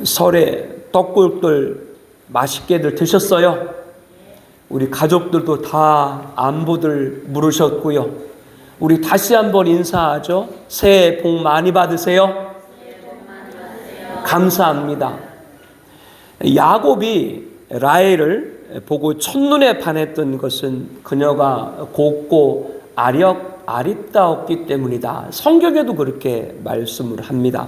설에 떡국들 맛있게들 드셨어요? 우리 가족들도 다 안부들 물으셨고요. 우리 다시 한번 인사하죠. 새해 복 많이 받으세요. 감사합니다. 야곱이 라헬을 보고 첫눈에 반했던 것은 그녀가 곱고 아리따웠기 때문이다. 성경에도 그렇게 말씀을 합니다.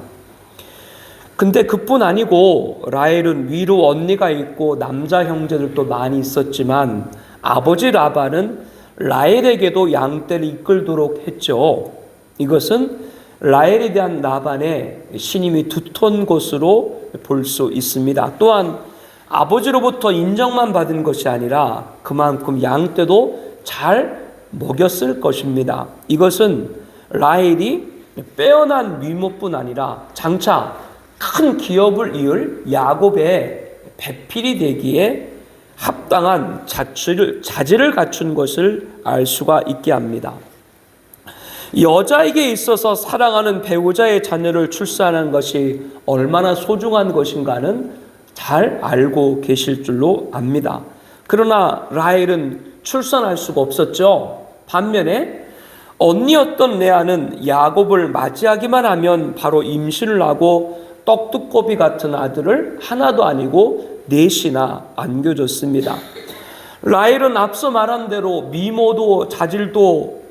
근데 그뿐 아니고 라헬은 위로 언니가 있고 남자 형제들도 많이 있었지만 아버지 라반은 라헬에게도 양떼를 이끌도록 했죠. 이것은 라헬에 대한 라반의 신임이 두터운 것으로 볼 수 있습니다. 또한 아버지로부터 인정만 받은 것이 아니라 그만큼 양떼도 잘 먹였을 것입니다. 이것은 라헬이 빼어난 미모뿐 아니라 장차 큰 기업을 이을 야곱의 배필이 되기에 합당한 자질을 갖춘 것을 알 수가 있게 합니다. 여자에게 있어서 사랑하는 배우자의 자녀를 출산하는 것이 얼마나 소중한 것인가는 잘 알고 계실 줄로 압니다. 그러나 라헬은 출산할 수가 없었죠. 반면에 언니였던 레아는 야곱을 맞이하기만 하면 바로 임신을 하고 떡두꺼비 같은 아들을 하나도 아니고 넷이나 안겨줬습니다. 라헬은 앞서 말한 대로 미모도 자질도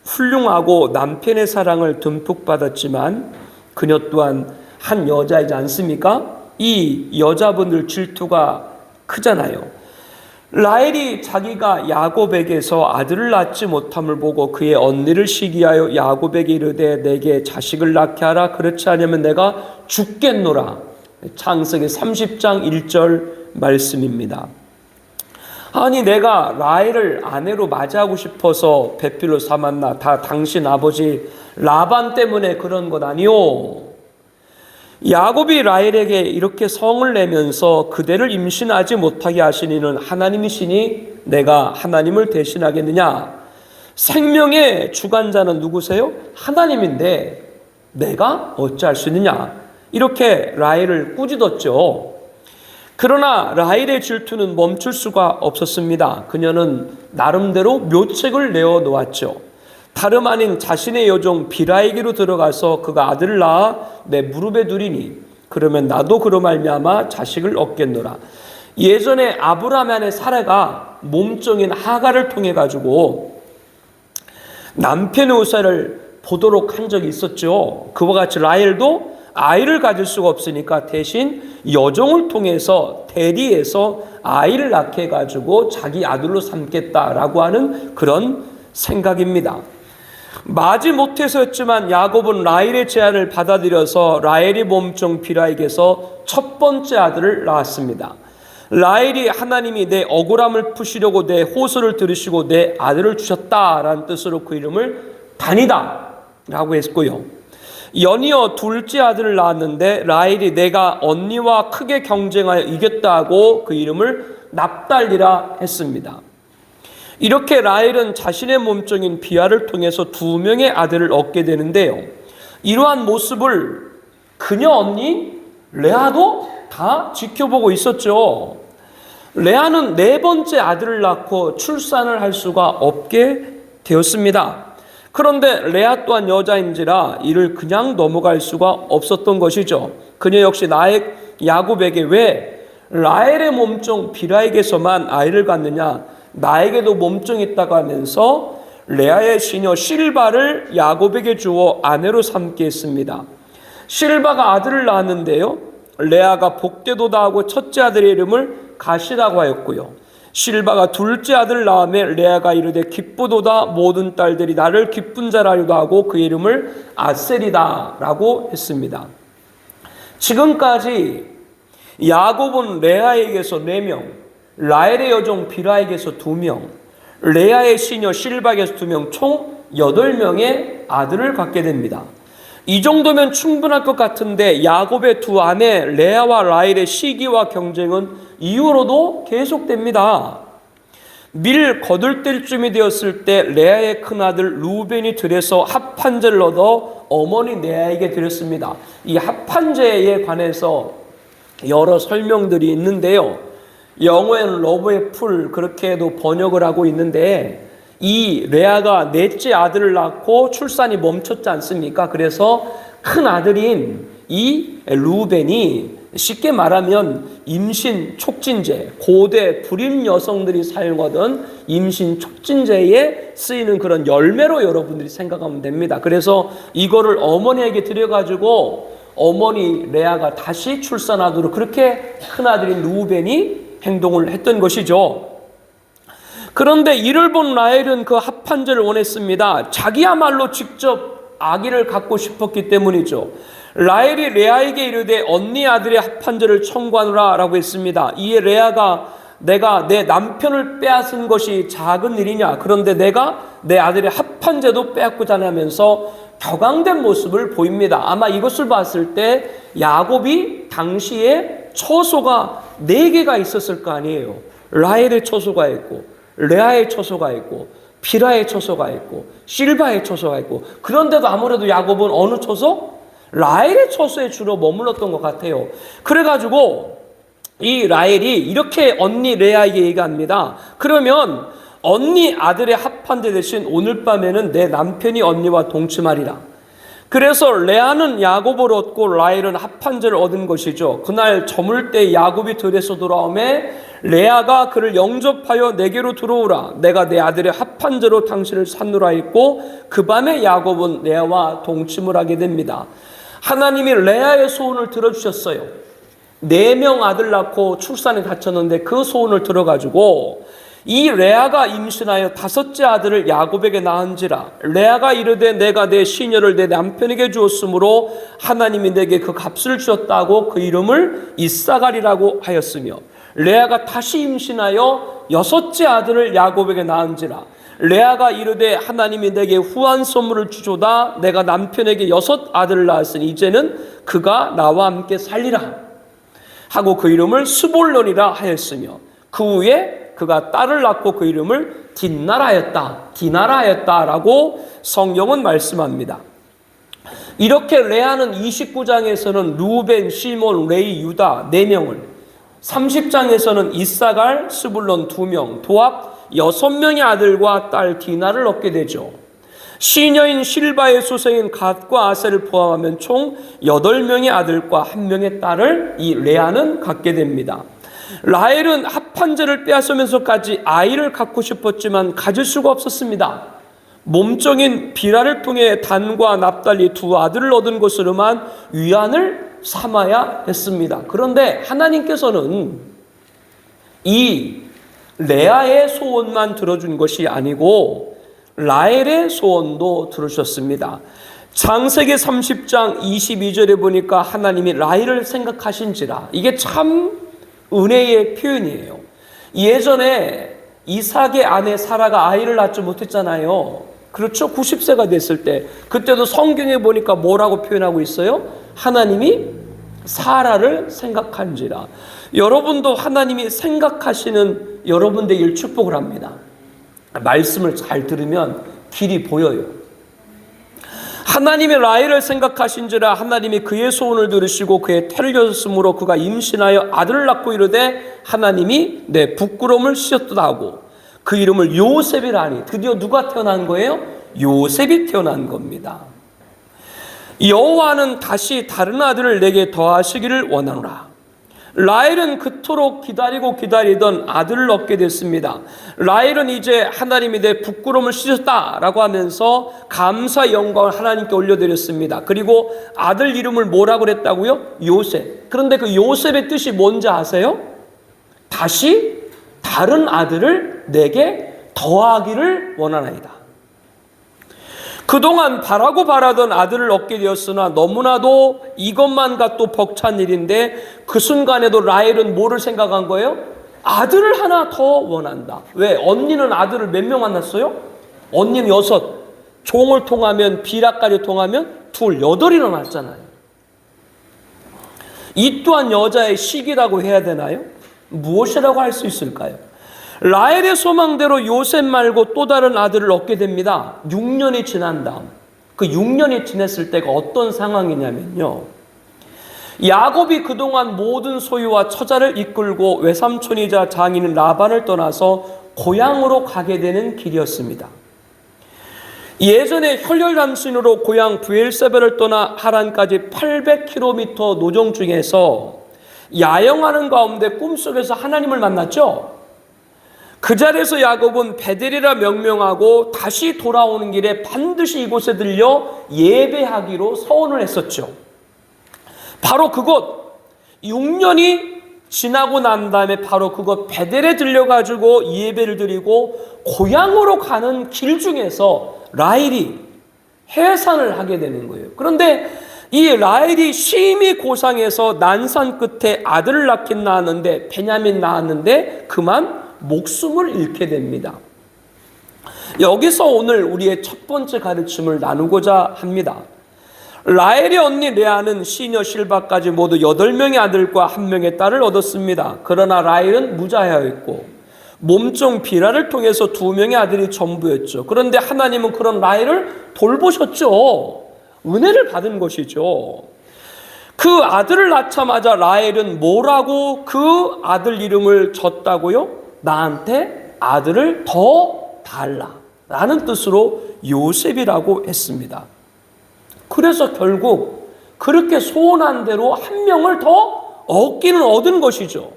훌륭하고 남편의 사랑을 듬뿍 받았지만 그녀 또한 한 여자이지 않습니까? 이 여자분들 질투가 크잖아요. 라헬이 자기가 야곱에게서 아들을 낳지 못함을 보고 그의 언니를 시기하여 야곱에게 이르되 내게 자식을 낳게 하라. 그렇지 않으면 내가 죽겠노라. 창세기 30장 1절 말씀입니다. 아니 내가 라헬을 아내로 맞이하고 싶어서 배필로 삼았나? 다 당신 아버지 라반 때문에 그런 것 아니오. 야곱이 라헬에게 이렇게 성을 내면서 그대를 임신하지 못하게 하신 이는 하나님이시니 내가 하나님을 대신하겠느냐? 생명의 주관자는 누구세요? 하나님인데 내가 어찌할 수 있느냐? 이렇게 라헬을 꾸짖었죠. 그러나 라헬의 질투는 멈출 수가 없었습니다. 그녀는 나름대로 묘책을 내어 놓았죠. 다름 아닌 자신의 여종 비라에게로 들어가서 그가 아들을 낳아 내 무릎에 두리니 그러면 나도 그로 말미암아 자식을 얻겠노라. 예전에 아브라함의 아내 사라가 몸종인 하갈을 통해 가지고 남편의 우사를 보도록 한 적이 있었죠. 그와 같이 라헬도 아이를 가질 수가 없으니까 대신 여종을 통해서 대리해서 아이를 낳게 해가지고 자기 아들로 삼겠다라고 하는 그런 생각입니다. 마지 못해서였지만 야곱은 라헬의 제안을 받아들여서 라헬이 몸종 비라에게서 첫 번째 아들을 낳았습니다. 라헬이 하나님이 내 억울함을 푸시려고 내 호소를 들으시고 내 아들을 주셨다라는 뜻으로 그 이름을 다니다 라고 했고요. 연이어 둘째 아들을 낳았는데 라헬이 내가 언니와 크게 경쟁하여 이겼다고 그 이름을 납달리라 했습니다. 이렇게 라헬은 자신의 몸종인 비아를 통해서 2명의 아들을 얻게 되는데요. 이러한 모습을 그녀 언니 레아도 다 지켜보고 있었죠. 레아는 4번째 아들을 낳고 출산을 할 수가 없게 되었습니다. 그런데 레아 또한 여자인지라 이를 그냥 넘어갈 수가 없었던 것이죠. 그녀 역시 야곱에게 왜 라헬의 몸종 비라에게서만 아이를 갖느냐? 나에게도 몸종이 있다고 하면서 레아의 시녀 실바를 야곱에게 주어 아내로 삼게 했습니다. 실바가 아들을 낳았는데요. 레아가 복되도다 하고 첫째 아들의 이름을 가시라고 하였고요. 실바가 둘째 아들을 낳으며 레아가 이르되 기쁘도다 모든 딸들이 나를 기쁜 자라 하리다 하고 그 이름을 아셀이다 라고 했습니다. 지금까지 야곱은 레아에게서 4명, 라헬의 여종 비라에게서 2명, 레아의 시녀 실바에게서 2명, 총 8명의 아들을 갖게 됩니다. 이 정도면 충분할 것 같은데 야곱의 2 아내 레아와 라헬의 시기와 경쟁은 이후로도 계속됩니다. 밀 거둘 때쯤이 되었을 때 레아의 큰아들 루벤이 들에서 합판제를 얻어 어머니 레아에게 드렸습니다. 이 합판제에 관해서 여러 설명들이 있는데요. 영어에는 러브의 풀 그렇게도 번역을 하고 있는데, 이 레아가 넷째 아들을 낳고 출산이 멈췄지 않습니까? 그래서 큰 아들인 이 루벤이 쉽게 말하면 임신 촉진제, 고대 불임 여성들이 사용하던 임신 촉진제에 쓰이는 그런 열매로 여러분들이 생각하면 됩니다. 그래서 이거를 어머니에게 드려가지고 어머니 레아가 다시 출산하도록 그렇게 큰아들인 루벤이 행동을 했던 것이죠. 그런데 이를 본 라헬은 그 합판제를 원했습니다. 자기야말로 직접 아기를 갖고 싶었기 때문이죠. 라헬이 레아에게 이르되 언니 아들의 합판제를 청구하노라 라고 했습니다. 이에 레아가 내가 내 남편을 빼앗은 것이 작은 일이냐, 그런데 내가 내 아들의 합판제도 빼앗고자 하면서 격앙된 모습을 보입니다. 아마 이것을 봤을 때 야곱이 당시에 처소가 4개가 있었을 거 아니에요. 라헬의 처소가 있고, 레아의 처소가 있고, 비라의 처소가 있고, 실바의 처소가 있고, 그런데도 아무래도 야곱은 어느 처소? 라헬의 처소에 주로 머물렀던 것 같아요. 그래가지고 이 라헬이 이렇게 언니 레아에게 얘기합니다. 그러면 언니 아들의 합판제 대신 오늘 밤에는 내 남편이 언니와 동침하리라. 그래서 레아는 야곱을 얻고 라헬은 합판제를 얻은 것이죠. 그날 저물 때 야곱이 들에서 돌아오매 레아가 그를 영접하여 내게로 들어오라. 내가 내 아들의 합판제로 당신을 산노라 했고, 그 밤에 야곱은 레아와 동침을 하게 됩니다. 하나님이 레아의 소원을 들어주셨어요. 4명 아들 낳고 출산에 다쳤는데 그 소원을 들어가지고 이 레아가 임신하여 5째 아들을 야곱에게 낳은지라. 레아가 이르되 내가 내 시녀를 내 남편에게 주었으므로 하나님이 내게 그 값을 주었다고 그 이름을 이사갈이라고 하였으며, 레아가 다시 임신하여 6째 아들을 야곱에게 낳은지라. 레아가 이르되 하나님이 내게 후한 선물을 주조다. 내가 남편에게 6 아들을 낳았으니 이제는 그가 나와 함께 살리라 하고 그 이름을 스볼론이라 하였으며, 그 후에 그가 딸을 낳고 그 이름을 디나라하였다라고 성경은 말씀합니다. 이렇게 레아는 29장에서는 루벤, 시몬, 레위, 유다 4명을, 30장에서는 이사갈, 스불론 2명, 도합 6명의 아들과 딸 디나를 얻게 되죠. 시녀인 실바의 소생인 갓과 아셀을 포함하면 총 8명의 아들과 1명의 딸을 이 레아는 갖게 됩니다. 라헬은 합판제를 빼앗으면서까지 아이를 갖고 싶었지만 가질 수가 없었습니다. 몸종인 비라를 통해 단과 납달리 2 아들을 얻은 것으로만 위안을 삼아야 했습니다. 그런데 하나님께서는 이 레아의 소원만 들어준 것이 아니고 라헬의 소원도 들으셨습니다. 창세기 30장 22절에 보니까 하나님이 라헬을 생각하신지라. 이게 참 은혜의 표현이에요. 예전에 이삭의 아내 사라가 아이를 낳지 못했잖아요. 그렇죠? 90세가 됐을 때. 그때도 성경에 보니까 뭐라고 표현하고 있어요? 하나님이 사라를 생각한지라. 여러분도 하나님이 생각하시는 여러분 되길 축복을 합니다. 말씀을 잘 들으면 길이 보여요. 하나님이 라헬을 생각하신지라. 하나님이 그의 소원을 들으시고 그의 태를 여셨으므로 그가 임신하여 아들을 낳고 이르되 하나님이 내 부끄러움을 씻었다 하고 그 이름을 요셉이라 하니, 드디어 누가 태어난 거예요? 요셉이 태어난 겁니다. 여호와는 다시 다른 아들을 내게 더하시기를 원하노라. 라헬은 그토록 기다리던 아들을 얻게 됐습니다. 라헬은 이제 하나님이 내 부끄러움을 씻었다라고 하면서 감사 영광을 하나님께 올려드렸습니다. 그리고 아들 이름을 뭐라고 그랬다고요? 요셉. 그런데 그 요셉의 뜻이 뭔지 아세요? 다시 다른 아들을 내게 더하기를 원하나이다. 그동안 바라던 아들을 얻게 되었으나 너무나도 이것만 갖도 벅찬 일인데, 그 순간에도 라헬은 뭐를 생각한 거예요? 아들을 하나 더 원한다. 왜? 언니는 아들을 몇 명 만났어요? 언니는 6, 종을 통하면 비라까지 통하면 2, 8이나 낳았잖아요. 이 또한 여자의 시기라고 해야 되나요? 무엇이라고 할 수 있을까요? 라헬의 소망대로 요셉 말고 또 다른 아들을 얻게 됩니다. 6년이 지난 다음, 그 6년이 지났을 때가 어떤 상황이냐면요, 야곱이 그동안 모든 소유와 처자를 이끌고 외삼촌이자 장인인 라반을 떠나서 고향으로 가게 되는 길이었습니다. 예전에 혈혈단신으로 고향 브엘세바를 떠나 하란까지 800km 노정 중에서 야영하는 가운데 꿈속에서 하나님을 만났죠. 그 자리에서 야곱은 베델이라 명명하고 다시 돌아오는 길에 반드시 이곳에 들려 예배하기로 서원을 했었죠. 바로 그곳 6년이 지나고 난 다음에 바로 그곳 베델에 들려가지고 예배를 드리고 고향으로 가는 길 중에서 라헬이 해산을 하게 되는 거예요. 그런데 이 라헬이 심히 고상해서 난산 끝에 아들을 낳긴 낳았는데 베냐민 낳았는데 그만 목숨을 잃게 됩니다. 여기서 오늘 우리의 첫 번째 가르침을 나누고자 합니다. 라헬의 언니 레아는 시녀 실바까지 모두 8명의 아들과 1명의 딸을 얻었습니다. 그러나 라헬은 무자하였고 몸종 비라를 통해서 2명의 아들이 전부였죠. 그런데 하나님은 그런 라헬을 돌보셨죠. 은혜를 받은 것이죠. 그 아들을 낳자마자 라헬은 뭐라고 그 아들 이름을 졌다고요? 나한테 아들을 더 달라 라는 뜻으로 요셉이라고 했습니다. 그래서 결국 그렇게 소원한 대로 1명을 더 얻기는 얻은 것이죠.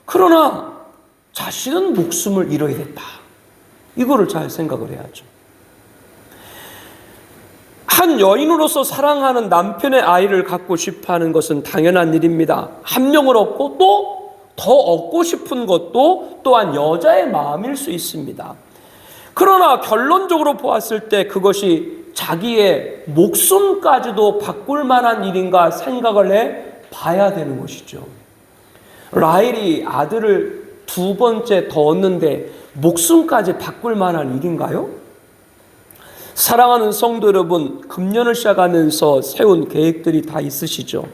그러나 자신은 목숨을 잃어야 됐다. 이거를 잘 생각을 해야죠. 한 여인으로서 사랑하는 남편의 아이를 갖고 싶어하는 것은 당연한 일입니다. 1명을 얻고 또 더 얻고 싶은 것도 또한 여자의 마음일 수 있습니다. 그러나 결론적으로 보았을 때 그것이 자기의 목숨까지도 바꿀 만한 일인가 생각을 해 봐야 되는 것이죠. 라헬이 아들을 2번째 더 얻는데 목숨까지 바꿀 만한 일인가요? 사랑하는 성도 여러분, 금년을 시작하면서 세운 계획들이 다 있으시죠?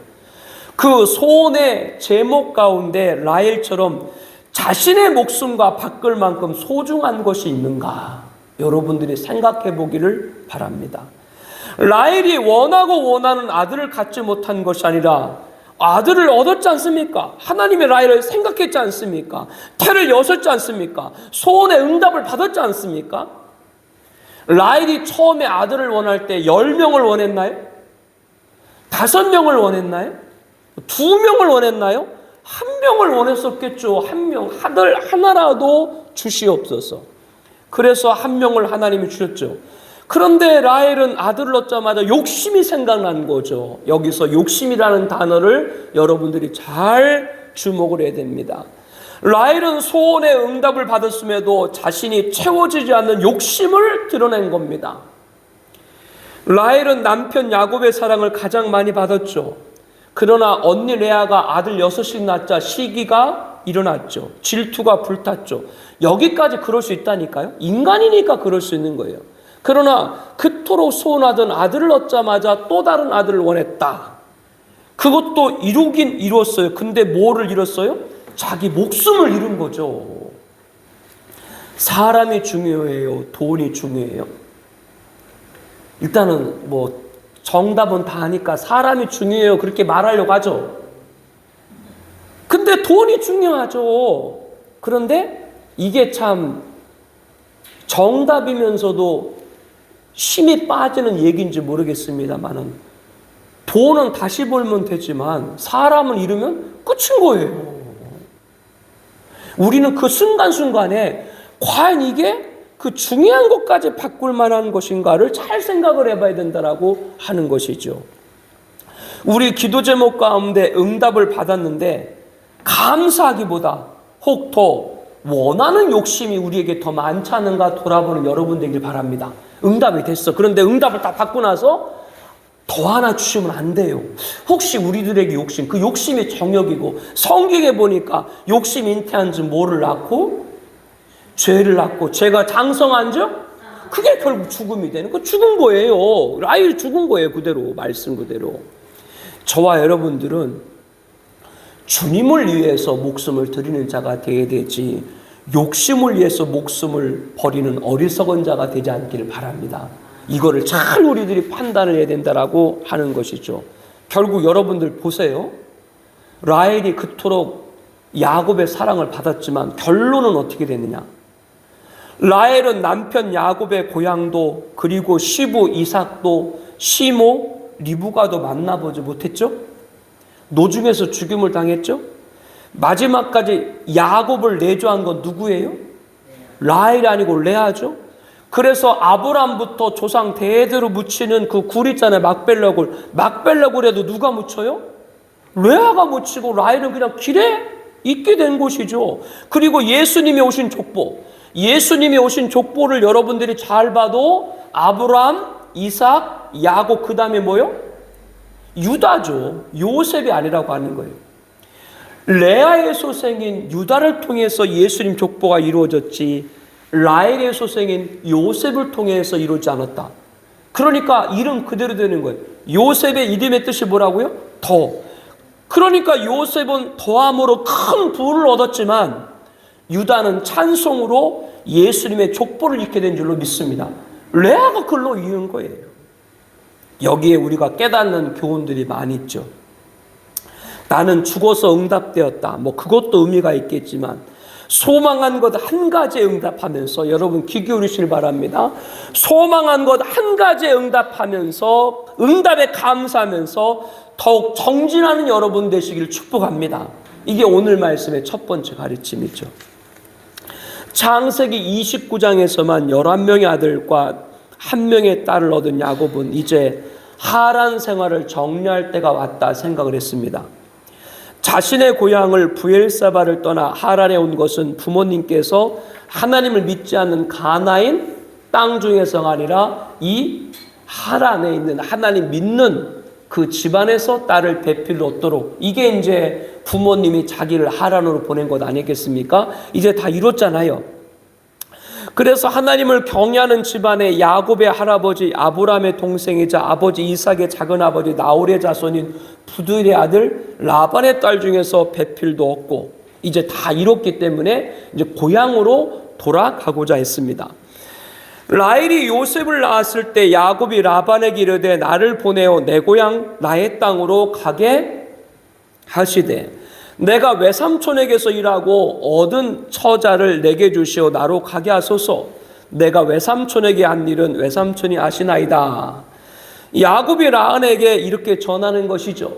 그 소원의 제목 가운데 라헬처럼 자신의 목숨과 바꿀 만큼 소중한 것이 있는가? 여러분들이 생각해 보기를 바랍니다. 라헬이 원하고 원하는 아들을 갖지 못한 것이 아니라 아들을 얻었지 않습니까? 하나님의 라헬을 생각했지 않습니까? 태를 여셨지 않습니까? 소원의 응답을 받았지 않습니까? 라헬이 처음에 아들을 원할 때 10명을 원했나요? 5명을 원했나요? 2명을 원했나요? 1명을 원했었겠죠. 1명, 아들 하나라도 주시옵소서. 그래서 1명을 하나님이 주셨죠. 그런데 라헬은 아들을 얻자마자 욕심이 생각난 거죠. 여기서 욕심이라는 단어를 여러분들이 잘 주목을 해야 됩니다. 라헬은 소원의 응답을 받았음에도 자신이 채워지지 않는 욕심을 드러낸 겁니다. 라헬은 남편 야곱의 사랑을 가장 많이 받았죠. 그러나 언니 레아가 아들 6씩 낳자 시기가 일어났죠. 질투가 불탔죠. 여기까지 그럴 수 있다니까요. 인간이니까 그럴 수 있는 거예요. 그러나 그토록 소원하던 아들을 얻자마자 또 다른 아들을 원했다. 그것도 이루긴 이뤘어요. 근데 뭐를 잃었어요? 자기 목숨을 잃은 거죠. 사람이 중요해요? 돈이 중요해요? 일단은 정답은 다 아니까 사람이 중요해요. 그렇게 말하려고 하죠. 근데 돈이 중요하죠. 그런데 이게 참 정답이면서도 힘이 빠지는 얘기인지 모르겠습니다만은 돈은 다시 벌면 되지만 사람을 잃으면 끝인 거예요. 우리는 그 순간순간에 과연 이게 그 중요한 것까지 바꿀 만한 것인가를 잘 생각을 해봐야 된다라고 하는 것이죠. 우리 기도 제목 가운데 응답을 받았는데 감사하기보다 혹 더 원하는 욕심이 우리에게 더 많지 않은가 돌아보는 여러분들이길 바랍니다. 응답이 됐어. 그런데 응답을 다 받고 나서 더 하나 주시면 안 돼요. 혹시 우리들에게 욕심, 그 욕심이 정욕이고 성경에 보니까 욕심 잉태한 지 뭐를 낳고 죄를 낳고 죄가 장성한 적 그게 결국 죽음이 되는 거 죽은 거예요. 라헬이 죽은 거예요. 그대로 말씀 그대로. 저와 여러분들은 주님을 위해서 목숨을 드리는 자가 되어야 되지 욕심을 위해서 목숨을 버리는 어리석은 자가 되지 않기를 바랍니다. 이거를 잘 우리들이 판단을 해야 된다라고 하는 것이죠. 결국 여러분들 보세요. 라헬이 그토록 야곱의 사랑을 받았지만 결론은 어떻게 됐느냐? 라헬은 남편 야곱의 고향도 그리고 시부 이삭도 시모 리브가도 만나보지 못했죠. 노중에서 죽임을 당했죠. 마지막까지 야곱을 내조한 건 누구예요? 라헬이 아니고 레아죠. 그래서 아브람부터 조상 대대로 묻히는 그 굴 있잖아요. 막벨라굴에도 누가 묻혀요? 레아가 묻히고 라헬은 그냥 길에 있게 된 곳이죠. 그리고 예수님이 오신 족보를 여러분들이 잘 봐도 아브람, 이삭, 야곱, 그 다음에 뭐요? 유다죠. 요셉이 아니라고 하는 거예요. 레아의 소생인 유다를 통해서 예수님 족보가 이루어졌지 라헬의 소생인 요셉을 통해서 이루어지지 않았다. 그러니까 이름 그대로 되는 거예요. 요셉의 이름의 뜻이 뭐라고요? 더. 그러니까 요셉은 더함으로 큰 부를 얻었지만 유다는 찬송으로 예수님의 족보를 잃게 된 줄로 믿습니다. 레아가 그걸로 이은 거예요. 여기에 우리가 깨닫는 교훈들이 많이 있죠. 나는 죽어서 응답되었다. 그것도 의미가 있겠지만 소망한 것 한 가지에 응답하면서 여러분 귀 기울이시길 바랍니다. 소망한 것 한 가지에 응답하면서 응답에 감사하면서 더욱 정진하는 여러분 되시길 축복합니다. 이게 오늘 말씀의 첫 번째 가르침이죠. 창세기 29장에서만 11명의 아들과 1명의 딸을 얻은 야곱은 이제 하란 생활을 정리할 때가 왔다 생각을 했습니다. 자신의 고향을 브엘사바를 떠나 하란에 온 것은 부모님께서 하나님을 믿지 않는 가나인 땅 중에서가 아니라 이 하란에 있는 하나님 믿는 그 집안에서 딸을 배필로 얻도록, 이게 이제 부모님이 자기를 하란으로 보낸 것 아니겠습니까? 이제 다 이뤘잖아요. 그래서 하나님을 경외하는 집안의 야곱의 할아버지 아브라함의 동생이자 아버지 이삭의 작은 아버지 나홀의 자손인 부두엘의 아들 라반의 딸 중에서 배필도 얻고 이제 다 이뤘기 때문에 이제 고향으로 돌아가고자 했습니다. 라헬이 요셉을 낳았을 때 야곱이 라반에게 이르되 나를 보내어 내 고향 나의 땅으로 가게 하시되 내가 외삼촌에게서 일하고 얻은 처자를 내게 주시어 나로 가게 하소서. 내가 외삼촌에게 한 일은 외삼촌이 아시나이다. 야곱이 라반에게 이렇게 전하는 것이죠.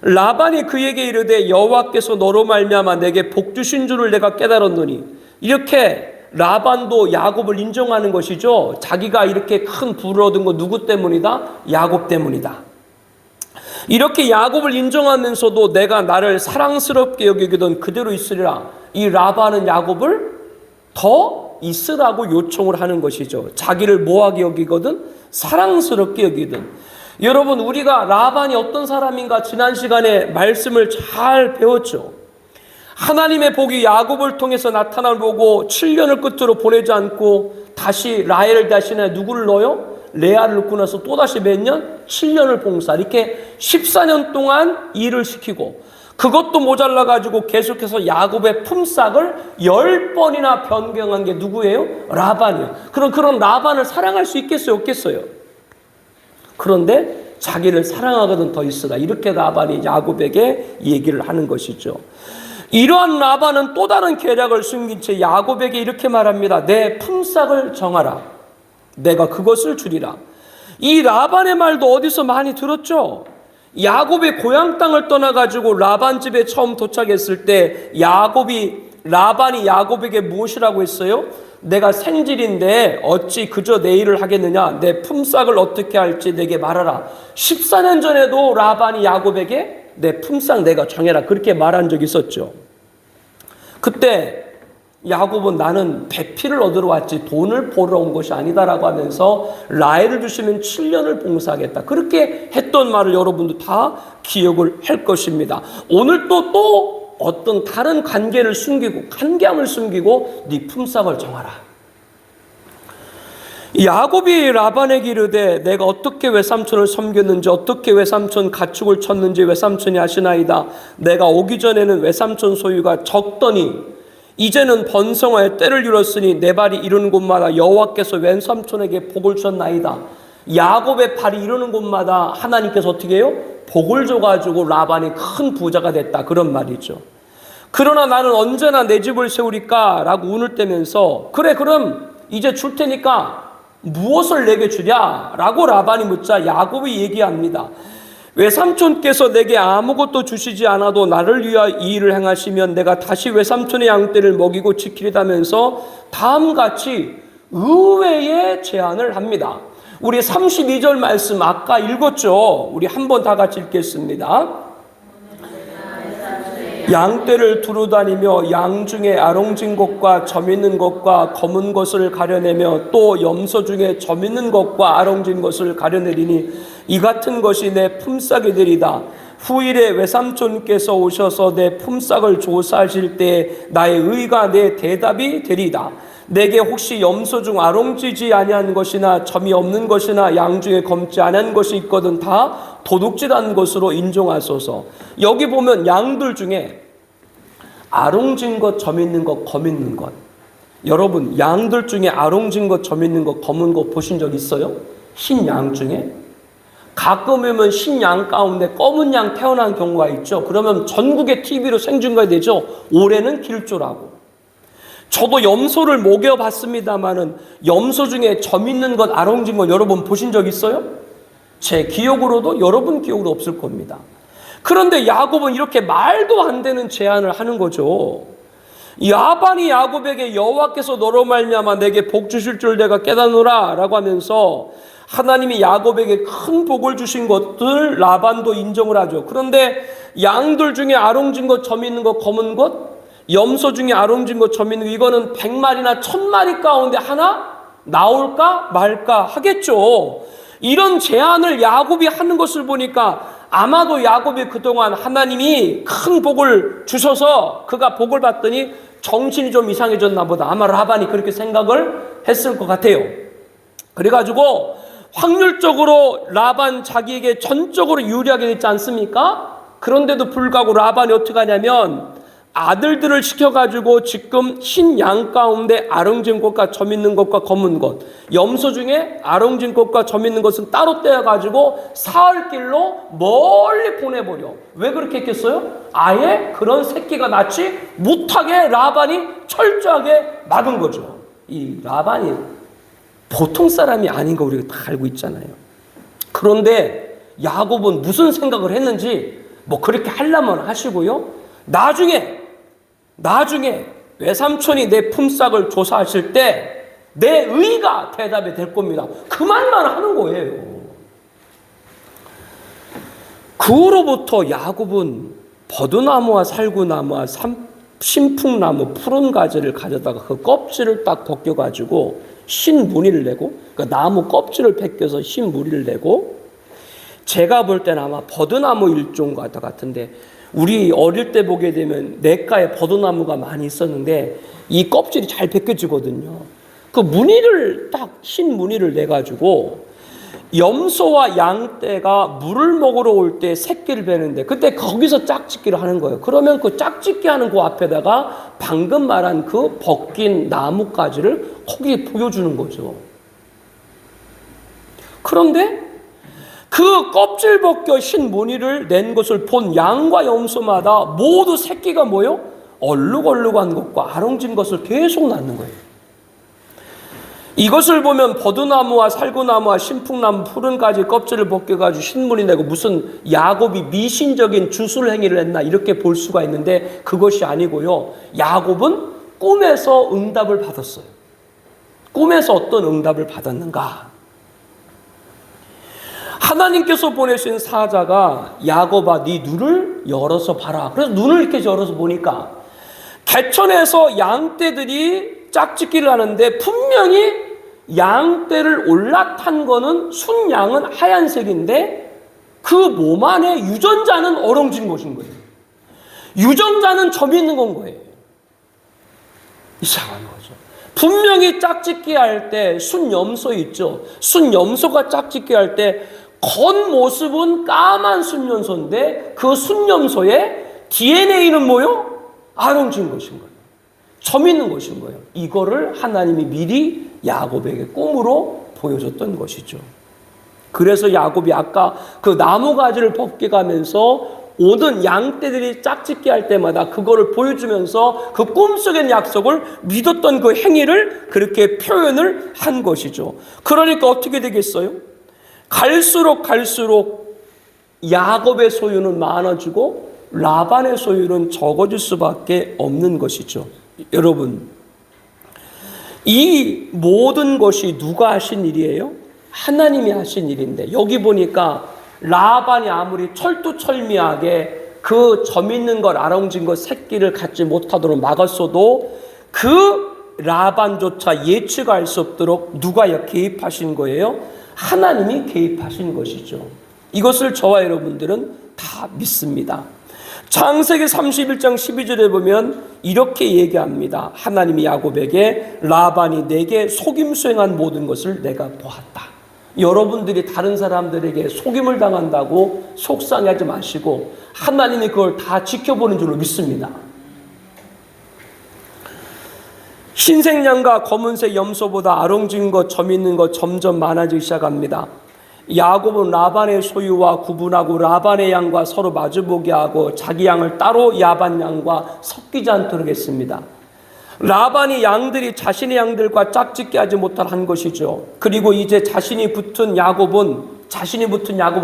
라반이 그에게 이르되 여호와께서 너로 말미암아 내게 복 주신 줄을 내가 깨달았노니, 이렇게 라반도 야곱을 인정하는 것이죠. 자기가 이렇게 큰 부를 얻은 건 누구 때문이다? 야곱 때문이다. 이렇게 야곱을 인정하면서도 내가 나를 사랑스럽게 여기거든 그대로 있으리라. 이 라반은 야곱을 더 있으라고 요청을 하는 것이죠. 자기를 뭐하게 여기거든? 사랑스럽게 여기거든. 여러분, 우리가 라반이 어떤 사람인가 지난 시간에 말씀을 잘 배웠죠. 하나님의 복이 야곱을 통해서 나타날 보고 7년을 끝으로 보내지 않고 다시 라헬을 대신에 누구를 넣어요? 레아를 넣고 나서 또다시 몇 년? 7년을 봉사. 이렇게 14년 동안 일을 시키고 그것도 모자라가지고 계속해서 야곱의 품삯을 10번이나 변경한 게 누구예요? 라반이에요. 그런 라반을 사랑할 수 있겠어요? 없겠어요? 그런데 자기를 사랑하거든 더 있으라. 이렇게 라반이 야곱에게 얘기를 하는 것이죠. 이러한 라반은 또 다른 계략을 숨긴 채 야곱에게 이렇게 말합니다. 내 품삯을 정하라. 내가 그것을 주리라. 이 라반의 말도 어디서 많이 들었죠? 야곱의 고향 땅을 떠나가지고 라반 집에 처음 도착했을 때 라반이 야곱에게 무엇이라고 했어요? 내가 생질인데 어찌 그저 내 일을 하겠느냐? 내 품삯을 어떻게 할지 내게 말하라. 14년 전에도 라반이 야곱에게 내 품삯 내가 정해라. 그렇게 말한 적이 있었죠. 그때 야곱은 나는 배필을 얻으러 왔지 돈을 벌어 온 것이 아니다라고 하면서 라헬을 주시면 7년을 봉사하겠다. 그렇게 했던 말을 여러분도 다 기억을 할 것입니다. 오늘 또 어떤 다른 관계를 숨기고 관계함을 숨기고 네 품삯을 정하라. 야곱이 라반에게 이르되 내가 어떻게 외삼촌을 섬겼는지 어떻게 외삼촌 가축을 쳤는지 외삼촌이 아시나이다. 내가 오기 전에는 외삼촌 소유가 적더니 이제는 번성하여 때를 이뤘으니 내 발이 이르는 곳마다 여호와께서 외삼촌에게 복을 주셨나이다. 야곱의 발이 이르는 곳마다 하나님께서 어떻게 해요? 복을 줘가지고 라반이 큰 부자가 됐다, 그런 말이죠. 그러나 나는 언제나 내 집을 세우리까? 라고 운을 떼면서, 그래 그럼 이제 줄 테니까 무엇을 내게 주랴? 라고 라반이 묻자 야곱이 얘기합니다. 외삼촌께서 내게 아무것도 주시지 않아도 나를 위하여 이 일을 행하시면 내가 다시 외삼촌의 양떼를 먹이고 지키리다면서 다음같이 의외의 제안을 합니다. 우리 32절 말씀 아까 읽었죠? 우리 한번 다 같이 읽겠습니다. 양떼를 두루다니며 양 중에 아롱진 것과 점 있는 것과 검은 것을 가려내며 또 염소 중에 점 있는 것과 아롱진 것을 가려내리니 이 같은 것이 내 품삯이 되리다. 후일에 외삼촌께서 오셔서 내 품삯을 조사하실 때 나의 의가 내 대답이 되리다. 내게 혹시 염소 중 아롱지지 아니한 것이나 점이 없는 것이나 양 중에 검지 아니한 것이 있거든 다 도둑질한 것으로 인정하소서. 여기 보면 양들 중에 아롱진 것, 점 있는 것, 검 있는 것. 여러분, 양들 중에 아롱진 것, 점 있는 것, 검은 것 보신 적 있어요? 흰 양 중에? 가끔이면 흰 양 가운데 검은 양 태어난 경우가 있죠. 그러면 전국의 TV로 생중계가 되죠. 올해는 길조라고. 저도 염소를 먹여봤습니다만은 염소 중에 점 있는 것, 아롱진 것 여러분 보신 적 있어요? 제 기억으로도 여러분 기억으로 없을 겁니다. 그런데 야곱은 이렇게 말도 안 되는 제안을 하는 거죠. 라반이 야곱에게 여호와께서 너로 말미암아 내게 복 주실 줄 내가 깨닫노라 라고 하면서 하나님이 야곱에게 큰 복을 주신 것들 라반도 인정을 하죠. 그런데 양들 중에 아롱진 것, 점 있는 것, 검은 것, 염소 중에 아롱진 것, 점 있는 것, 이거는 100마리나 1000마리 가운데 하나 나올까 말까 하겠죠. 이런 제안을 야곱이 하는 것을 보니까 아마도 야곱이 그동안 하나님이 큰 복을 주셔서 그가 복을 받더니 정신이 좀 이상해졌나 보다. 아마 라반이 그렇게 생각을 했을 것 같아요. 그래가지고 확률적으로 라반 자기에게 전적으로 유리하게 됐지 않습니까? 그런데도 불구하고 라반이 어떻게 하냐면 아들들을 시켜가지고 지금 흰 양 가운데 아롱진 것과 점 있는 것과 검은 것, 염소 중에 아롱진 것과 점 있는 것은 따로 떼어가지고 사흘길로 멀리 보내버려. 왜 그렇게 했겠어요? 아예 그런 새끼가 낳지 못하게 라반이 철저하게 막은 거죠. 이 라반이 보통 사람이 아닌 거 우리가 다 알고 있잖아요. 그런데 야곱은 무슨 생각을 했는지 뭐 그렇게 하려면 하시고요. 나중에 외삼촌이 내 품삯을 조사하실 때 내 의가 대답이 될 겁니다. 그 말만 하는 거예요. 그 후로부터 야곱은 버드나무와 살구나무와 신풍나무 푸른 가지를 가져다가 그 껍질을 딱 벗겨가지고 흰 무늬를 내고, 그러니까 나무 껍질을 벗겨서 흰 무늬를 내고, 제가 볼 때는 아마 버드나무 일종 같은데 우리 어릴 때 보게 되면 냇가에 버드나무가 많이 있었는데 이 껍질이 잘 벗겨지거든요. 그 무늬를 딱 흰 무늬를 내가지고 염소와 양떼가 물을 먹으러 올 때 새끼를 베는데 그때 거기서 짝짓기를 하는 거예요. 그러면 그 짝짓기 하는 그 앞에다가 방금 말한 그 벗긴 나뭇가지를 거기에 보여주는 거죠. 그런데 그 껍질 벗겨 흰 무늬를 낸 것을 본 양과 염소마다 모두 새끼가 뭐요? 얼룩얼룩한 것과 아롱진 것을 계속 낳는 거예요. 이것을 보면 버드나무와 살구나무와 신풍나무 푸른 가지 껍질을 벗겨가지고 흰무늬 내고 무슨 야곱이 미신적인 주술 행위를 했나 이렇게 볼 수가 있는데 그것이 아니고요. 야곱은 꿈에서 응답을 받았어요. 꿈에서 어떤 응답을 받았는가? 하나님께서 보내신 사자가 야곱아 네 눈을 열어서 봐라. 그래서 눈을 이렇게 열어서 보니까 개천에서 양떼들이 짝짓기를 하는데 분명히 양떼를 올라탄 거는 순양은 하얀색인데 그 몸 안에 유전자는 어렁진 것인 거예요. 유전자는 점이 있는 건 거예요. 이상한 거죠. 분명히 짝짓기 할 때 순염소 있죠. 순염소가 짝짓기 할 때 겉모습은 까만 순염소인데 그 순염소의 DNA는 뭐요? 아롱진 것인 거예요. 점 있는 것인 거예요. 이거를 하나님이 미리 야곱에게 꿈으로 보여줬던 것이죠. 그래서 야곱이 아까 그 나무 가지를 벗겨가면서 오는 양떼들이 짝짓기 할 때마다 그거를 보여주면서 그 꿈속의 약속을 믿었던 그 행위를 그렇게 표현을 한 것이죠. 그러니까 어떻게 되겠어요? 갈수록 야곱의 소유는 많아지고 라반의 소유는 적어질 수밖에 없는 것이죠. 여러분, 이 모든 것이 누가 하신 일이에요? 하나님이 하신 일인데, 여기 보니까 라반이 아무리 철두철미하게 그 점 있는 것, 아롱진 것 새끼를 갖지 못하도록 막았어도 그 라반조차 예측할 수 없도록 누가 개입하신 거예요? 하나님이 개입하신 것이죠. 이것을 저와 여러분들은 다 믿습니다. 창세기 31장 12절에 보면 이렇게 얘기합니다. 하나님이 야곱에게 라반이 내게 속임 수행한 모든 것을 내가 보았다. 여러분들이 다른 사람들에게 속임을 당한다고 속상해하지 마시고 하나님이 그걸 다 지켜보는 줄로 믿습니다. 흰색 양과 검은색 염소보다 아롱진 것, 점 있는 것 점점 많아지기 시작합니다. 야곱은 라반의 소유와 구분하고 라반의 양과 서로 마주보게 하고 자기 양을 따로 야반 양과 섞이지 않도록 했습니다. 라반이 양들이 자신의 양들과 짝짓게 하지 못하게 한 것이죠. 그리고 이제 자신이 붙은 야곱은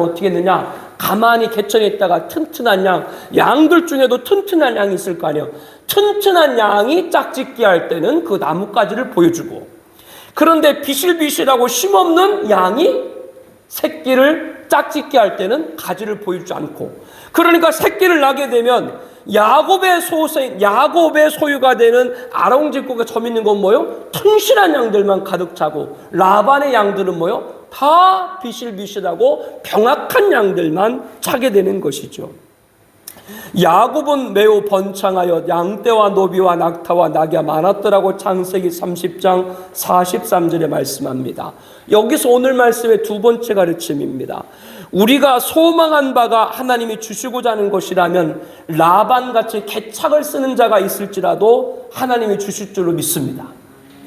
어떻게 했느냐? 가만히 개천에 있다가 튼튼한 양들 중에도 튼튼한 양이 있을 거 아니에요. 튼튼한 양이 짝짓기 할 때는 그 나뭇가지를 보여주고, 그런데 비실비실하고 힘없는 양이 새끼를 짝짓기 할 때는 가지를 보여주지 않고, 그러니까 새끼를 낳게 되면 야곱의 소유가 되는 아롱짓고가 점 있는 건 뭐요? 튼실한 양들만 가득 차고, 라반의 양들은 뭐요? 다 비실비실하고 병약한 양들만 차게 되는 것이죠. 야곱은 매우 번창하여 양떼와 노비와 낙타와 낙이가 많았더라고 창세기 30장 43절에 말씀합니다. 여기서 오늘 말씀의 두 번째 가르침입니다. 우리가 소망한 바가 하나님이 주시고자 하는 것이라면 라반같이 개착을 쓰는 자가 있을지라도 하나님이 주실 줄로 믿습니다.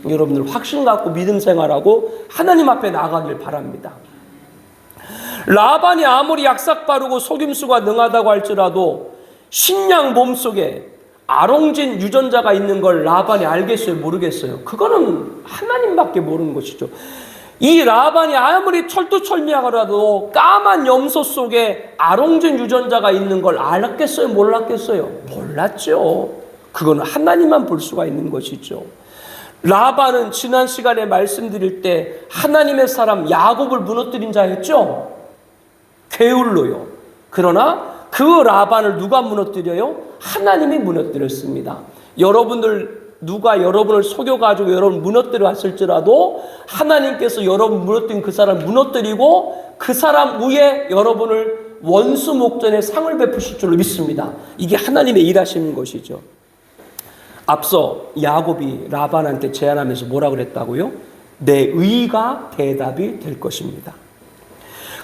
여러분들 확신 갖고 믿음 생활하고 하나님 앞에 나가길 바랍니다. 라반이 아무리 약삭 빠르고 속임수가 능하다고 할지라도 신양 몸속에 아롱진 유전자가 있는 걸 라반이 알겠어요? 모르겠어요? 그거는 하나님밖에 모르는 것이죠. 이 라반이 아무리 철두철미하더라도 까만 염소 속에 아롱진 유전자가 있는 걸 알았겠어요? 몰랐겠어요? 몰랐죠. 그건 하나님만 볼 수가 있는 것이죠. 라반은 지난 시간에 말씀드릴 때 하나님의 사람 야곱을 무너뜨린 자였죠. 게을러요. 그러나 그 라반을 누가 무너뜨려요? 하나님이 무너뜨렸습니다. 여러분들 누가 여러분을 속여가지고 여러분 무너뜨려 왔을지라도 하나님께서 여러분 무너뜨린 그 사람을 무너뜨리고 그 사람 위에 여러분을 원수 목전에 상을 베푸실 줄로 믿습니다. 이게 하나님의 일하시는 것이죠. 앞서 야곱이 라반한테 제안하면서 뭐라 그랬다고요? 내 의가 대답이 될 것입니다.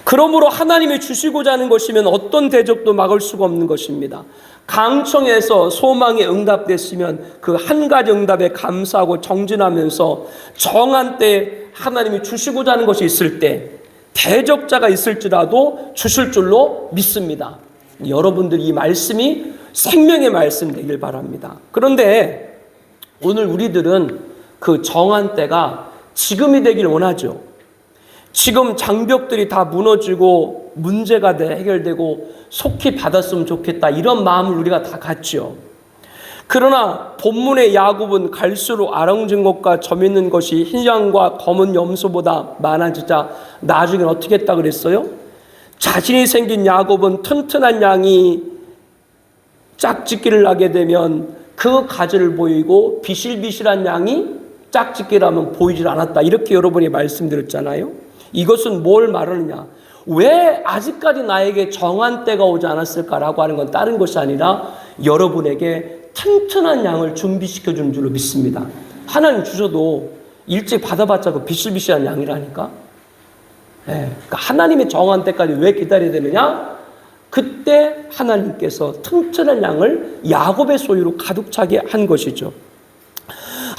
그러므로 하나님이 주시고자 하는 것이면 어떤 대적도 막을 수가 없는 것입니다. 강청에서 소망이 응답됐으면 그 한 가지 응답에 감사하고 정진하면서 정한 때에 하나님이 주시고자 하는 것이 있을 때 대적자가 있을지라도 주실 줄로 믿습니다. 여러분들 이 말씀이 생명의 말씀 되길 바랍니다. 그런데 오늘 우리들은 그 정한 때가 지금이 되길 원하죠. 지금 장벽들이 다 무너지고 문제가 해결되고 속히 받았으면 좋겠다, 이런 마음을 우리가 다 갖죠. 그러나 본문의 야곱은 갈수록 아롱진 것과 점 있는 것이 흰 양과 검은 염소보다 많아지자 나중엔 어떻게 했다 그랬어요? 자신이 생긴 야곱은 튼튼한 양이 짝짓기를 하게 되면 그 가지를 보이고 비실비실한 양이 짝짓기를 하면 보이질 않았다, 이렇게 여러분이 말씀드렸잖아요. 이것은 뭘 말하느냐? 왜 아직까지 나에게 정한 때가 오지 않았을까라고 하는 건 다른 것이 아니라 여러분에게 튼튼한 양을 준비시켜 주는 줄로 믿습니다. 하나님 주셔도 일찍 받아봤자 그 비실비실한 양이라니까. 그러니까 하나님의 정한 때까지 왜 기다려야 되느냐? 그때 하나님께서 튼튼한 양을 야곱의 소유로 가득 차게 한 것이죠.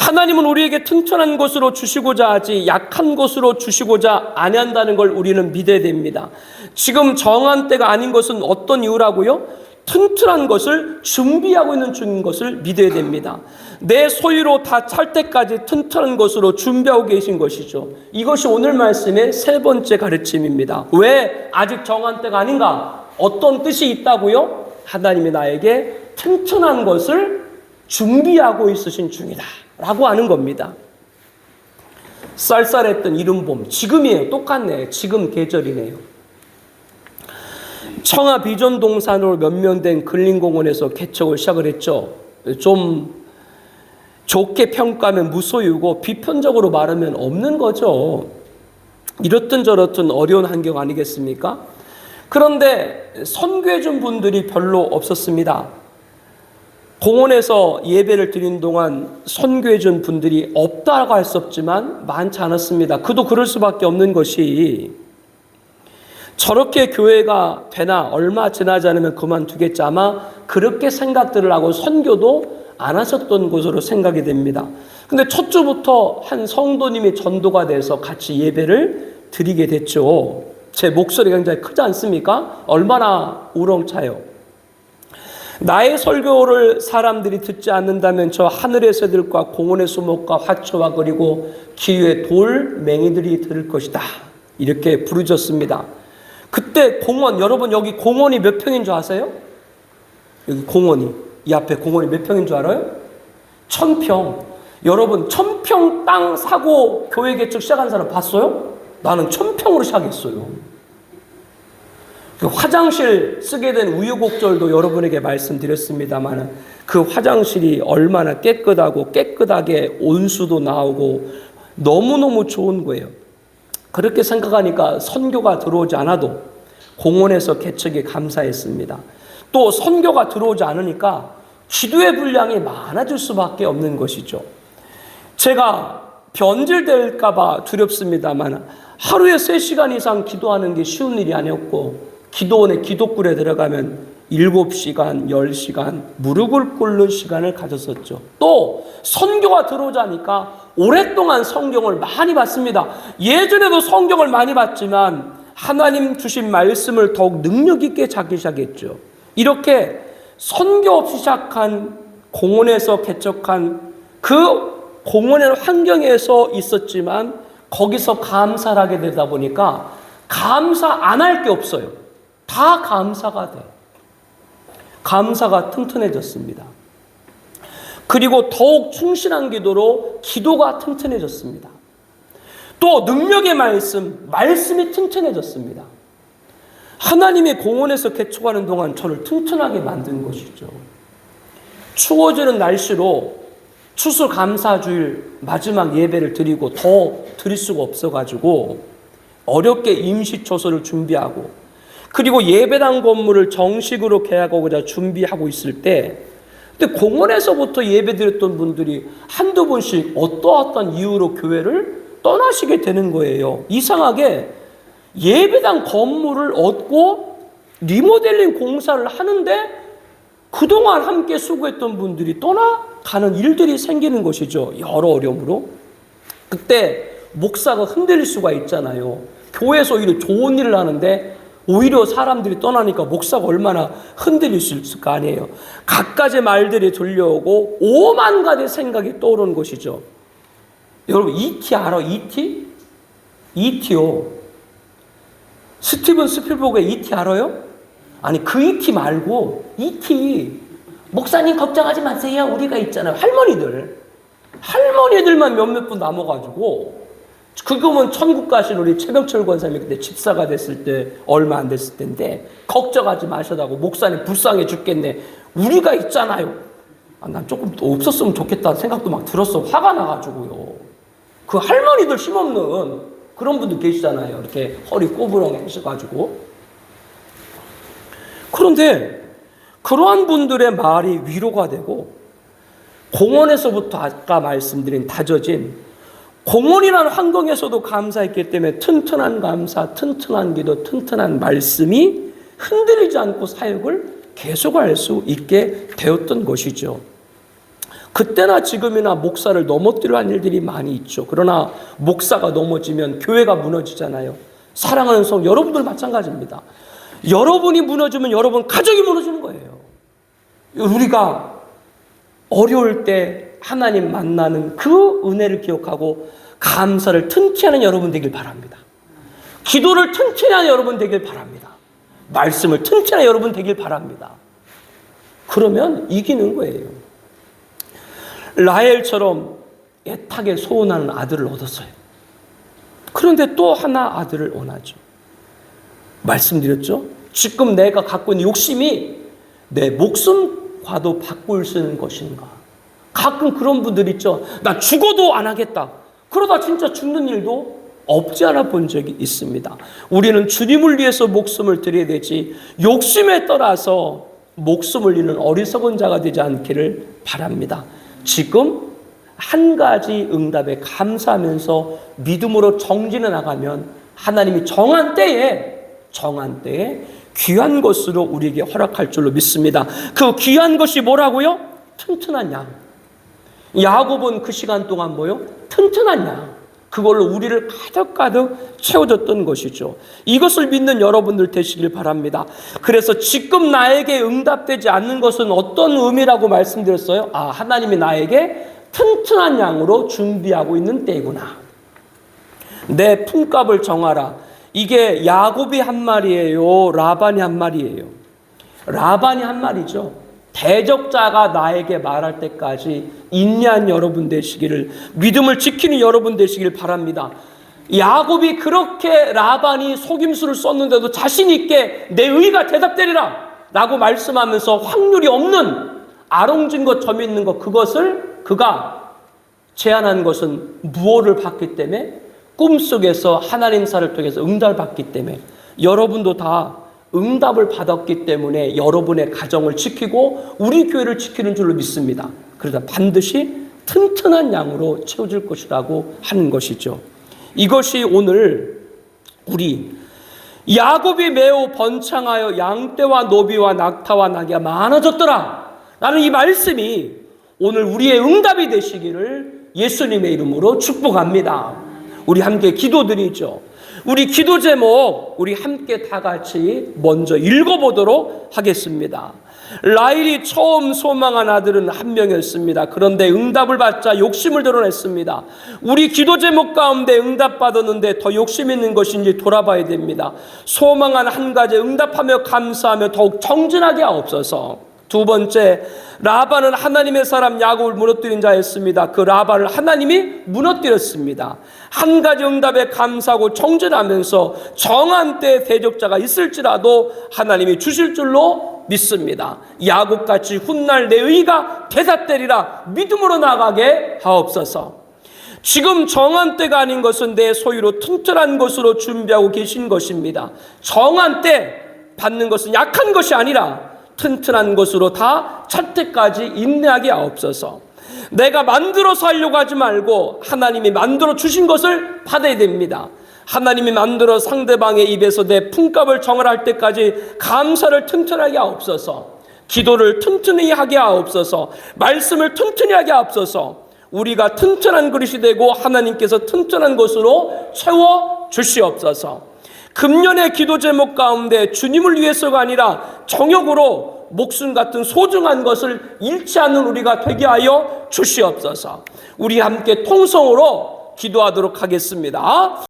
하나님은 우리에게 튼튼한 것으로 주시고자 하지 약한 것으로 주시고자 아니한다는 걸 우리는 믿어야 됩니다. 지금 정한 때가 아닌 것은 어떤 이유라고요? 튼튼한 것을 준비하고 있는 중인 것을 믿어야 됩니다. 내 소유로 다 찰 때까지 튼튼한 것으로 준비하고 계신 것이죠. 이것이 오늘 말씀의 세 번째 가르침입니다. 왜 아직 정한 때가 아닌가? 어떤 뜻이 있다고요? 하나님이 나에게 튼튼한 것을 준비하고 있으신 중이다 라고 하는 겁니다. 쌀쌀했던 이른봄, 지금이에요. 똑같네. 지금 계절이네요. 청하 비전동산으로 면면된 근린공원에서 개척을 시작을 했죠. 좀 좋게 평가하면 무소유고 비편적으로 말하면 없는 거죠. 이렇든 저렇든 어려운 환경 아니겠습니까? 그런데 선교해 준 분들이 별로 없었습니다. 공원에서 예배를 드린 동안 선교해 준 분들이 없다고 할 수 없지만 많지 않았습니다. 그도 그럴 수밖에 없는 것이 저렇게 교회가 되나 얼마 지나지 않으면 그만두겠지 아마 그렇게 생각들을 하고 선교도 안 하셨던 것으로 생각이 됩니다. 근데 첫 주부터 한 성도님이 전도가 돼서 같이 예배를 드리게 됐죠. 제 목소리가 굉장히 크지 않습니까? 얼마나 우렁차요. 나의 설교를 사람들이 듣지 않는다면 저 하늘의 새들과 공원의 수목과 화초와 그리고 기후의 돌멩이들이 들을 것이다. 이렇게 부르셨습니다. 그때 공원, 여러분 여기 공원이 몇 평인 줄 아세요? 여기 공원이, 이 앞에 공원이 몇 평인 줄 알아요? 1000평. 여러분 1000평 땅 사고 교회 개척 시작한 사람 봤어요? 나는 1000평으로 시작했어요. 화장실 쓰게 된 우유곡절도 여러분에게 말씀드렸습니다만 그 화장실이 얼마나 깨끗하게 온수도 나오고 너무너무 좋은 거예요. 그렇게 생각하니까 선교가 들어오지 않아도 공원에서 개척에 감사했습니다. 또 선교가 들어오지 않으니까 기도의 분량이 많아질 수밖에 없는 것이죠. 제가 변질될까 봐 두렵습니다만 하루에 3시간 이상 기도하는 게 쉬운 일이 아니었고 기도원에 기도굴에 들어가면 7시간, 10시간 무릎을 꿇는 시간을 가졌었죠. 또 선교가 들어오자니까 오랫동안 성경을 많이 봤습니다. 예전에도 성경을 많이 봤지만 하나님 주신 말씀을 더욱 능력 있게 찾기 시작했죠. 이렇게 선교 없이 시작한 공원에서 개척한 그 공원의 환경에서 있었지만 거기서 감사를 하게 되다 보니까 감사 안 할 게 없어요. 다 감사가 돼. 감사가 튼튼해졌습니다. 그리고 더욱 충실한 기도로 기도가 튼튼해졌습니다. 또 능력의 말씀이 튼튼해졌습니다. 하나님이 공원에서 개척하는 동안 저를 튼튼하게 만든 것이죠. 추워지는 날씨로 추수감사주일 마지막 예배를 드리고 더 드릴 수가 없어가지고 어렵게 임시초소를 준비하고 그리고 예배당 건물을 정식으로 계약하고자 준비하고 있을 때 근데 공원에서부터 예배드렸던 분들이 한두 분씩 어떠한 이유로 교회를 떠나시게 되는 거예요. 이상하게 예배당 건물을 얻고 리모델링 공사를 하는데 그동안 함께 수고했던 분들이 떠나가는 일들이 생기는 것이죠. 여러 어려움으로. 그때 목사가 흔들릴 수가 있잖아요. 교회에서 오히려 좋은 일을 하는데 오히려 사람들이 떠나니까 목사가 얼마나 흔들릴 수 있을 거 아니에요. 갖가지 말들이 들려오고 5만 가지 생각이 떠오르는 것이죠. 여러분 E.T. 알아? E.T.? E.T.요. 스티븐 스필버그의 E.T. 알아요? 아니 그 E.T. 말고 E.T. 목사님 걱정하지 마세요. 우리가 있잖아요. 할머니들만 몇몇 분 남아가지고 그거면 천국 가신 우리 최병철 권사님이 그때 집사가 됐을 때 얼마 안 됐을 때인데 걱정하지 마셔다고 목사님 불쌍해 죽겠네. 우리가 있잖아요. 난 조금 없었으면 좋겠다는 생각도 막 들었어. 화가 나가지고요. 그 할머니들 힘없는 그런 분들 계시잖아요. 이렇게 허리 꼬부렁 하셔가지고. 그런데 그러한 분들의 말이 위로가 되고 공원에서부터 아까 말씀드린 다져진 공원이라는 환경에서도 감사했기 때문에 튼튼한 감사, 튼튼한 기도, 튼튼한 말씀이 흔들리지 않고 사역을 계속할 수 있게 되었던 것이죠. 그때나 지금이나 목사를 넘어뜨리는 일들이 많이 있죠. 그러나 목사가 넘어지면 교회가 무너지잖아요. 사랑하는 성도 여러분들 마찬가지입니다. 여러분이 무너지면 여러분 가정이 무너지는 거예요. 우리가 어려울 때 하나님 만나는 그 은혜를 기억하고 감사를 튼튼히 하는 여러분 되길 바랍니다. 기도를 튼튼히 하는 여러분 되길 바랍니다. 말씀을 튼튼히 하는 여러분 되길 바랍니다. 그러면 이기는 거예요. 라헬처럼 애타게 소원하는 아들을 얻었어요. 그런데 또 하나 아들을 원하죠. 말씀드렸죠? 지금 내가 갖고 있는 욕심이 내 목숨과도 바꿀 수 있는 것인가? 가끔 그런 분들 있죠. 나 죽어도 안 하겠다. 그러다 진짜 죽는 일도 없지 않아 본 적이 있습니다. 우리는 주님을 위해서 목숨을 드려야 되지 욕심에 따라서 목숨을 잃는 어리석은 자가 되지 않기를 바랍니다. 지금 한 가지 응답에 감사하면서 믿음으로 정진해 나가면 하나님이 정한 때에 귀한 것으로 우리에게 허락할 줄로 믿습니다. 그 귀한 것이 뭐라고요? 튼튼한 양. 야곱은 그 시간 동안 뭐요? 튼튼한 양. 그걸로 우리를 가득가득 채워줬던 것이죠. 이것을 믿는 여러분들 되시길 바랍니다. 그래서 지금 나에게 응답되지 않는 것은 어떤 의미라고 말씀드렸어요? 하나님이 나에게 튼튼한 양으로 준비하고 있는 때구나. 내 품값을 정하라. 이게 야곱이 한 말이에요? 라반이 한 말이에요? 라반이 한 말이죠. 대적자가 나에게 말할 때까지 인내한 여러분 되시기를, 믿음을 지키는 여러분 되시기를 바랍니다. 야곱이 그렇게 라반이 속임수를 썼는데도 자신 있게 내 의가 대답되리라 라고 말씀하면서 확률이 없는 아롱진 것, 점 있는 것, 그것을 그가 제안한 것은 무엇을 받기 때문에? 꿈속에서 하나님사를 통해서 응답을 받기 때문에. 여러분도 다 응답을 받았기 때문에 여러분의 가정을 지키고 우리 교회를 지키는 줄로 믿습니다. 그러다 반드시 튼튼한 양으로 채워질 것이라고 하는 것이죠. 이것이 오늘 우리 야곱이 매우 번창하여 양떼와 노비와 낙타와 나귀가 많아졌더라 라는 이 말씀이 오늘 우리의 응답이 되시기를 예수님의 이름으로 축복합니다. 우리 함께 기도드리죠. 우리 기도 제목 우리 함께 다 같이 먼저 읽어보도록 하겠습니다. 라헬이 처음 소망한 아들은 한 명이었습니다. 그런데 응답을 받자 욕심을 드러냈습니다. 우리 기도 제목 가운데 응답받았는데 더 욕심 있는 것인지 돌아봐야 됩니다. 소망한 한 가지 응답하며 감사하며 더욱 정진하게 하옵소서. 두 번째, 라반은 하나님의 사람 야곱을 무너뜨린 자였습니다. 그 라반을 하나님이 무너뜨렸습니다. 한 가지 응답에 감사하고 정진하면서 정한 때 대적자가 있을지라도 하나님이 주실 줄로 믿습니다. 야곱같이 훗날 내 의가 대답되리라 믿음으로 나가게 하옵소서. 지금 정한 때가 아닌 것은 내 소유로 튼튼한 것으로 준비하고 계신 것입니다. 정한 때 받는 것은 약한 것이 아니라 튼튼한 것으로 다 찰 때까지 인내하게 하옵소서. 내가 만들어서 하려고 하지 말고 하나님이 만들어 주신 것을 받아야 됩니다. 하나님이 만들어 상대방의 입에서 내 품값을 정할 때까지 감사를 튼튼하게 하옵소서. 기도를 튼튼히 하게 하옵소서. 말씀을 튼튼히 하게 하옵소서. 우리가 튼튼한 그릇이 되고 하나님께서 튼튼한 것으로 채워 주시옵소서. 금년의 기도 제목 가운데 주님을 위해서가 아니라 정욕으로 목숨 같은 소중한 것을 잃지 않는 우리가 되게 하여 주시옵소서. 우리 함께 통성으로 기도하도록 하겠습니다.